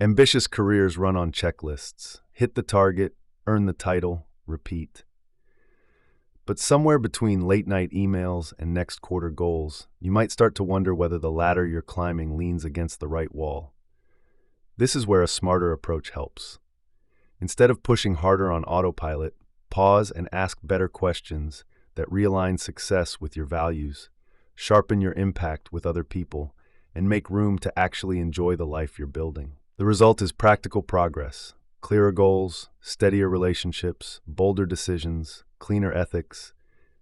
Ambitious careers run on checklists. Hit the target, earn the title, repeat. But somewhere between late-night emails and next quarter goals, you might start to wonder whether the ladder you're climbing leans against the right wall. This is where a smarter approach helps. Instead of pushing harder on autopilot, pause and ask better questions that realign success with your values, sharpen your impact with other people, and make room to actually enjoy the life you're building. The result is practical progress, clearer goals, steadier relationships, bolder decisions, cleaner ethics,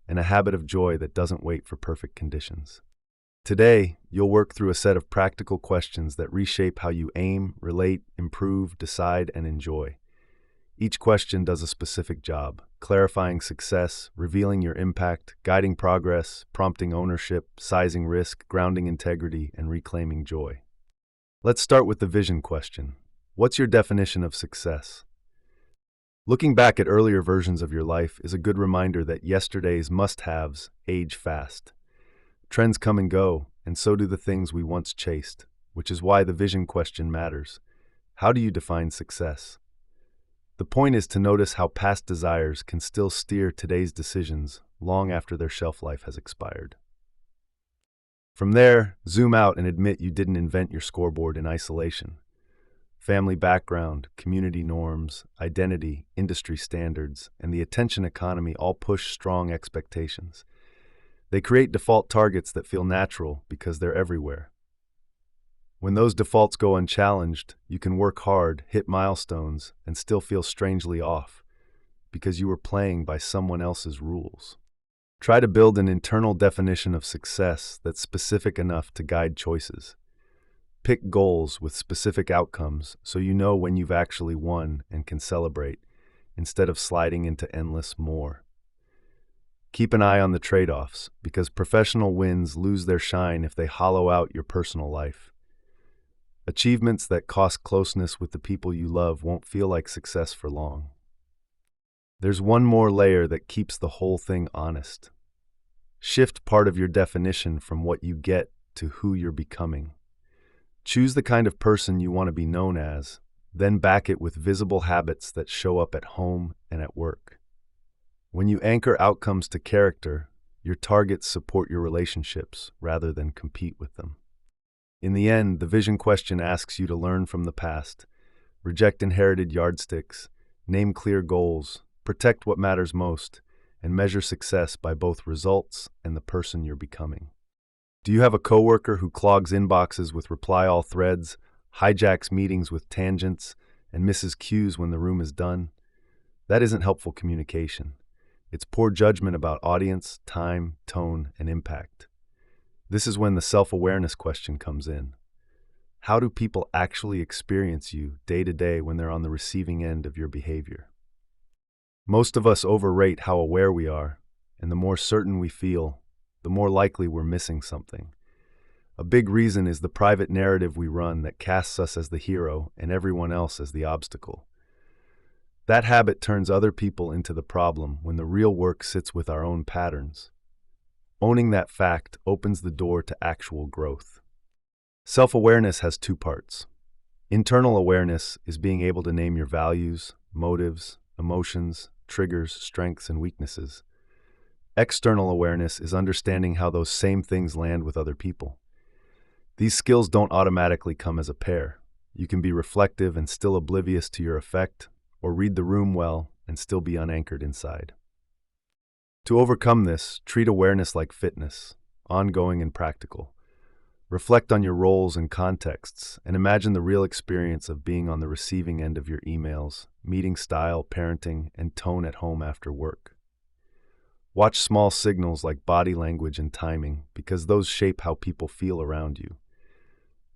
and a habit of joy that doesn't wait for perfect conditions. Today, you'll work through a set of practical questions that reshape how you aim, relate, improve, decide, and enjoy. Each question does a specific job, clarifying success, revealing your impact, guiding progress, prompting ownership, sizing risk, grounding integrity, and reclaiming joy. Let's start with the vision question. What's your definition of success? Looking back at earlier versions of your life is a good reminder that yesterday's must-haves age fast. Trends come and go, and so do the things we once chased, which is why the vision question matters. How do you define success? The point is to notice how past desires can still steer today's decisions long after their shelf life has expired. From there, zoom out and admit you didn't invent your scoreboard in isolation. Family background, community norms, identity, industry standards, and the attention economy all push strong expectations. They create default targets that feel natural because they're everywhere. When those defaults go unchallenged, you can work hard, hit milestones, and still feel strangely off because you were playing by someone else's rules. Try to build an internal definition of success that's specific enough to guide choices. Pick goals with specific outcomes so you know when you've actually won and can celebrate, instead of sliding into endless more. Keep an eye on the trade-offs, because professional wins lose their shine if they hollow out your personal life. Achievements that cost closeness with the people you love won't feel like success for long. There's one more layer that keeps the whole thing honest. Shift part of your definition from what you get to who you're becoming. Choose the kind of person you want to be known as, then back it with visible habits that show up at home and at work. When you anchor outcomes to character, your targets support your relationships rather than compete with them. In the end, the vision question asks you to learn from the past, reject inherited yardsticks, name clear goals, protect what matters most, and measure success by both results and the person you're becoming. Do you have a coworker who clogs inboxes with reply-all threads, hijacks meetings with tangents, and misses cues when the room is done? That isn't helpful communication. It's poor judgment about audience, time, tone, and impact. This is when the self-awareness question comes in. How do people actually experience you day to day when they're on the receiving end of your behavior? Most of us overrate how aware we are, and the more certain we feel, the more likely we're missing something. A big reason is the private narrative we run that casts us as the hero and everyone else as the obstacle. That habit turns other people into the problem when the real work sits with our own patterns. Owning that fact opens the door to actual growth. Self-awareness has two parts. Internal awareness is being able to name your values, motives, emotions, triggers, strengths, and weaknesses. External awareness is understanding how those same things land with other people. These skills don't automatically come as a pair. You can be reflective and still oblivious to your effect, or read the room well and still be unanchored inside. To overcome this, treat awareness like fitness, ongoing and practical. Reflect on your roles and contexts, and imagine the real experience of being on the receiving end of your emails, meeting style, parenting, and tone at home after work. Watch small signals like body language and timing, because those shape how people feel around you.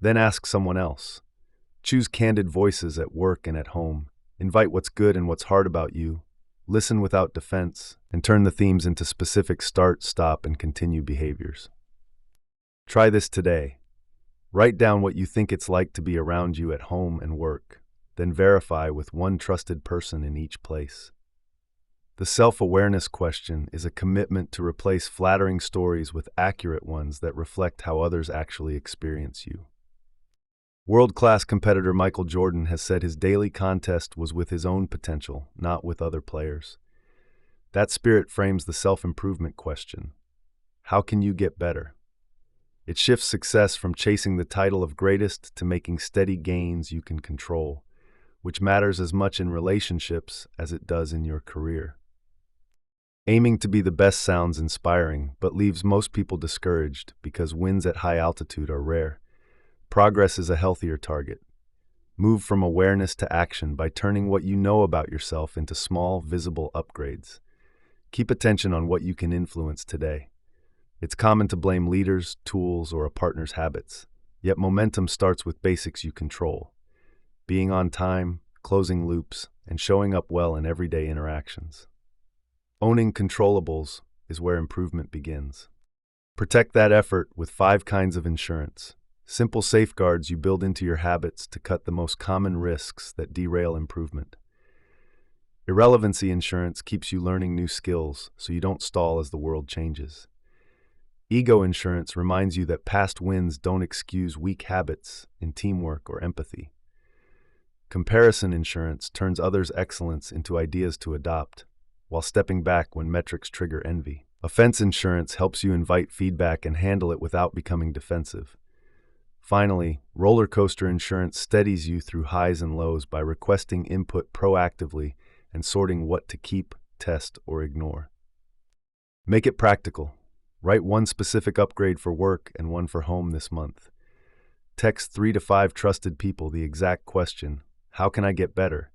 Then ask someone else. Choose candid voices at work and at home. Invite what's good and what's hard about you. Listen without defense, and turn the themes into specific start, stop, and continue behaviors. Try this today. Write down what you think it's like to be around you at home and work, then verify with one trusted person in each place. The self-awareness question is a commitment to replace flattering stories with accurate ones that reflect how others actually experience you. World-class competitor Michael Jordan has said his daily contest was with his own potential, not with other players. That spirit frames the self-improvement question. How can you get better? It shifts success from chasing the title of greatest to making steady gains you can control, which matters as much in relationships as it does in your career. Aiming to be the best sounds inspiring, but leaves most people discouraged because wins at high altitude are rare. Progress is a healthier target. Move from awareness to action by turning what you know about yourself into small, visible upgrades. Keep attention on what you can influence today. It's common to blame leaders, tools, or a partner's habits, yet momentum starts with basics you control. Being on time, closing loops, and showing up well in everyday interactions. Owning controllables is where improvement begins. Protect that effort with 5 kinds of insurance. Simple safeguards you build into your habits to cut the most common risks that derail improvement. Irrelevancy insurance keeps you learning new skills so you don't stall as the world changes. Ego insurance reminds you that past wins don't excuse weak habits in teamwork or empathy. Comparison insurance turns others' excellence into ideas to adopt, while stepping back when metrics trigger envy. Offense insurance helps you invite feedback and handle it without becoming defensive. Finally, roller coaster insurance steadies you through highs and lows by requesting input proactively and sorting what to keep, test, or ignore. Make it practical. Write one specific upgrade for work and one for home this month. Text 3 to 5 trusted people the exact question, how can I get better?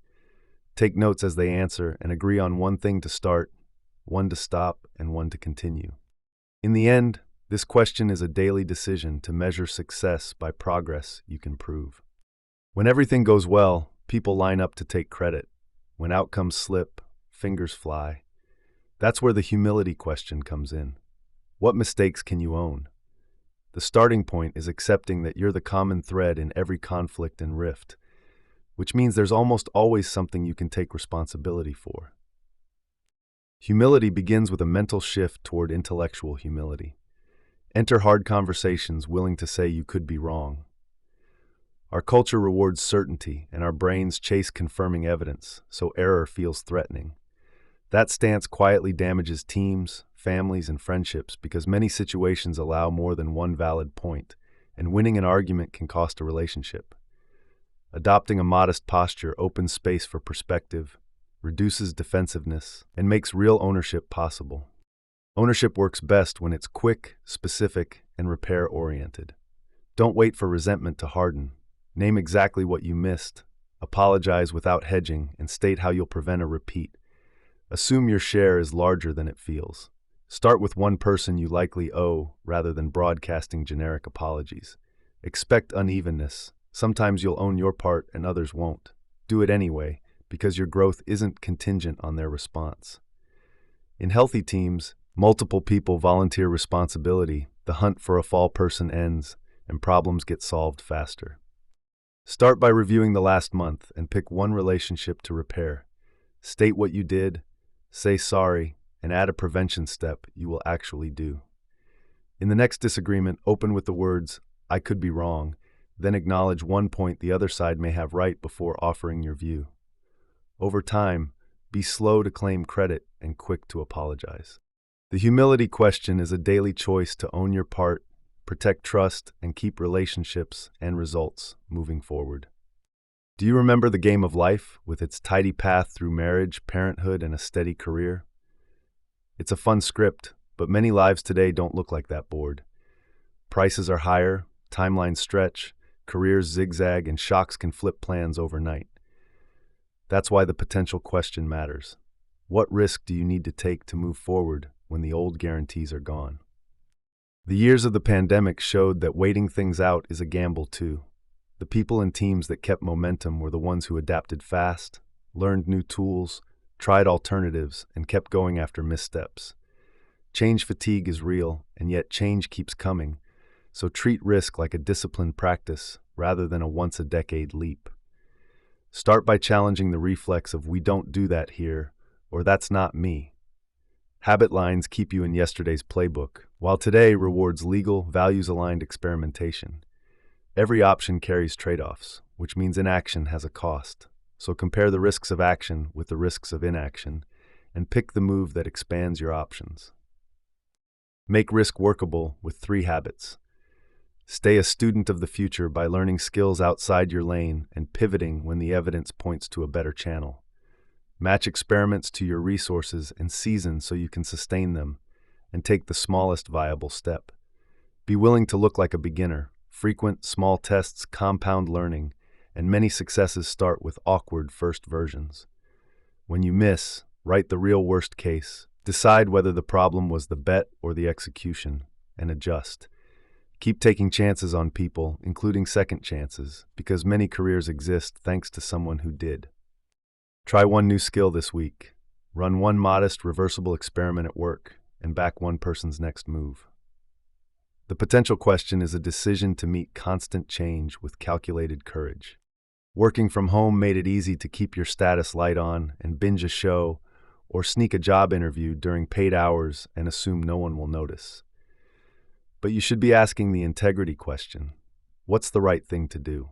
Take notes as they answer and agree on one thing to start, one to stop, and one to continue. In the end, this question is a daily decision to measure success by progress you can prove. When everything goes well, people line up to take credit. When outcomes slip, fingers fly. That's where the humility question comes in. What mistakes can you own? The starting point is accepting that you're the common thread in every conflict and rift, which means there's almost always something you can take responsibility for. Humility begins with a mental shift toward intellectual humility. Enter hard conversations willing to say you could be wrong. Our culture rewards certainty, and our brains chase confirming evidence, so error feels threatening. That stance quietly damages teams, families, and friendships because many situations allow more than one valid point, and winning an argument can cost a relationship. Adopting a modest posture opens space for perspective, reduces defensiveness, and makes real ownership possible. Ownership works best when it's quick, specific, and repair-oriented. Don't wait for resentment to harden. Name exactly what you missed, apologize without hedging, and state how you'll prevent a repeat. Assume your share is larger than it feels. Start with one person you likely owe rather than broadcasting generic apologies. Expect unevenness. Sometimes you'll own your part and others won't. Do it anyway, because your growth isn't contingent on their response. In healthy teams, multiple people volunteer responsibility, the hunt for a fall person ends, and problems get solved faster. Start by reviewing the last month and pick one relationship to repair. State what you did, say sorry, and add a prevention step you will actually do. In the next disagreement, open with the words, I could be wrong, then acknowledge one point the other side may have right before offering your view. Over time, be slow to claim credit and quick to apologize. The humility question is a daily choice to own your part, protect trust, and keep relationships and results moving forward. Do you remember the game of life with its tidy path through marriage, parenthood, and a steady career? It's a fun script, but many lives today don't look like that board. Prices are higher, timelines stretch, careers zigzag, and shocks can flip plans overnight. That's why the potential question matters. What risk do you need to take to move forward when the old guarantees are gone? The years of the pandemic showed that waiting things out is a gamble too. The people and teams that kept momentum were the ones who adapted fast, learned new tools, tried alternatives, and kept going after missteps. Change fatigue is real, and yet change keeps coming, so treat risk like a disciplined practice rather than a once-a-decade leap. Start by challenging the reflex of we don't do that here, or that's not me. Habit lines keep you in yesterday's playbook, while today rewards legal, values-aligned experimentation. Every option carries trade-offs, which means inaction has a cost. So compare the risks of action with the risks of inaction, and pick the move that expands your options. Make risk workable with 3 habits. Stay a student of the future by learning skills outside your lane and pivoting when the evidence points to a better channel. Match experiments to your resources and season so you can sustain them, and take the smallest viable step. Be willing to look like a beginner. Frequent, small tests compound learning, and many successes start with awkward first versions. When you miss, write the real worst case. Decide whether the problem was the bet or the execution, and adjust. Keep taking chances on people, including second chances, because many careers exist thanks to someone who did. Try one new skill this week. Run one modest, reversible experiment at work, and back one person's next move. The potential question is a decision to meet constant change with calculated courage. Working from home made it easy to keep your status light on and binge a show or sneak a job interview during paid hours and assume no one will notice. But you should be asking the integrity question. What's the right thing to do?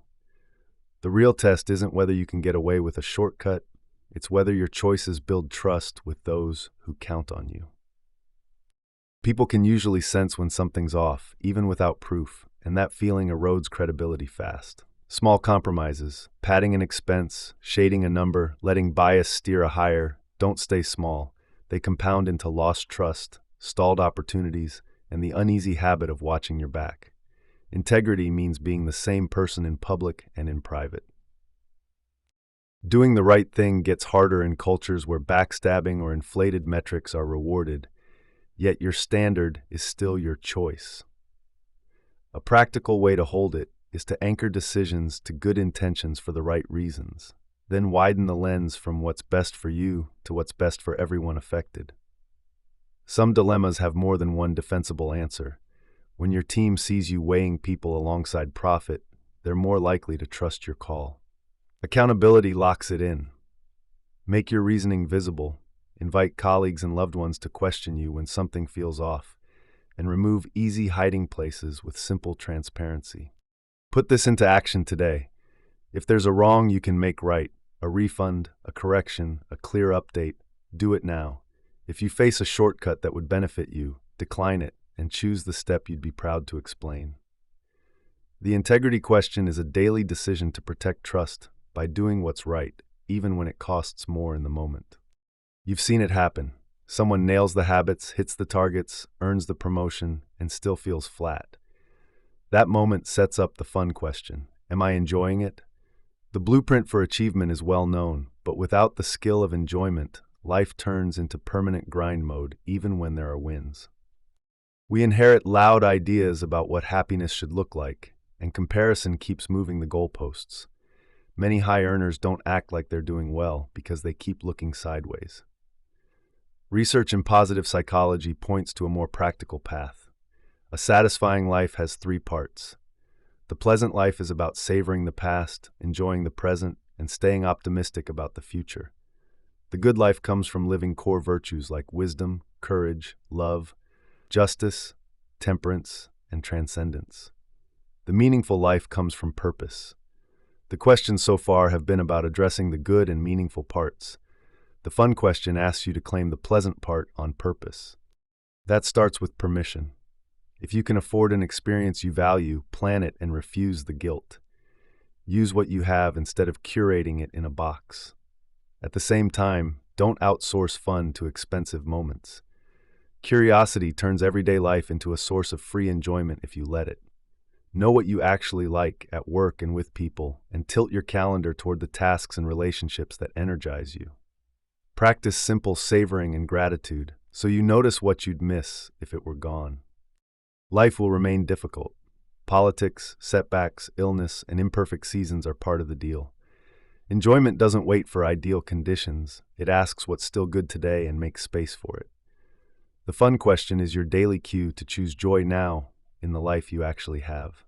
The real test isn't whether you can get away with a shortcut, it's whether your choices build trust with those who count on you. People can usually sense when something's off, even without proof, and that feeling erodes credibility fast. Small compromises, padding an expense, shading a number, letting bias steer a hire, don't stay small. They compound into lost trust, stalled opportunities, and the uneasy habit of watching your back. Integrity means being the same person in public and in private. Doing the right thing gets harder in cultures where backstabbing or inflated metrics are rewarded, yet your standard is still your choice. A practical way to hold it is to anchor decisions to good intentions for the right reasons, then widen the lens from what's best for you to what's best for everyone affected. Some dilemmas have more than one defensible answer. When your team sees you weighing people alongside profit, they're more likely to trust your call. Accountability locks it in. Make your reasoning visible. Invite colleagues and loved ones to question you when something feels off, and remove easy hiding places with simple transparency. Put this into action today. If there's a wrong you can make right, a refund, a correction, a clear update, do it now. If you face a shortcut that would benefit you, decline it and choose the step you'd be proud to explain. The integrity question is a daily decision to protect trust by doing what's right, even when it costs more in the moment. You've seen it happen. Someone nails the habits, hits the targets, earns the promotion, and still feels flat. That moment sets up the fun question. Am I enjoying it? The blueprint for achievement is well known, but without the skill of enjoyment, life turns into permanent grind mode even when there are wins. We inherit loud ideas about what happiness should look like, and comparison keeps moving the goalposts. Many high earners don't act like they're doing well because they keep looking sideways. Research in positive psychology points to a more practical path. A satisfying life has 3 parts. The pleasant life is about savoring the past, enjoying the present, and staying optimistic about the future. The good life comes from living core virtues like wisdom, courage, love, justice, temperance, and transcendence. The meaningful life comes from purpose. The questions so far have been about addressing the good and meaningful parts. The fun question asks you to claim the pleasant part on purpose. That starts with permission. If you can afford an experience you value, plan it and refuse the guilt. Use what you have instead of curating it in a box. At the same time, don't outsource fun to expensive moments. Curiosity turns everyday life into a source of free enjoyment if you let it. Know what you actually like at work and with people, and tilt your calendar toward the tasks and relationships that energize you. Practice simple savoring and gratitude, so you notice what you'd miss if it were gone. Life will remain difficult. Politics, setbacks, illness, and imperfect seasons are part of the deal. Enjoyment doesn't wait for ideal conditions. It asks what's still good today and makes space for it. The fun question is your daily cue to choose joy now in the life you actually have.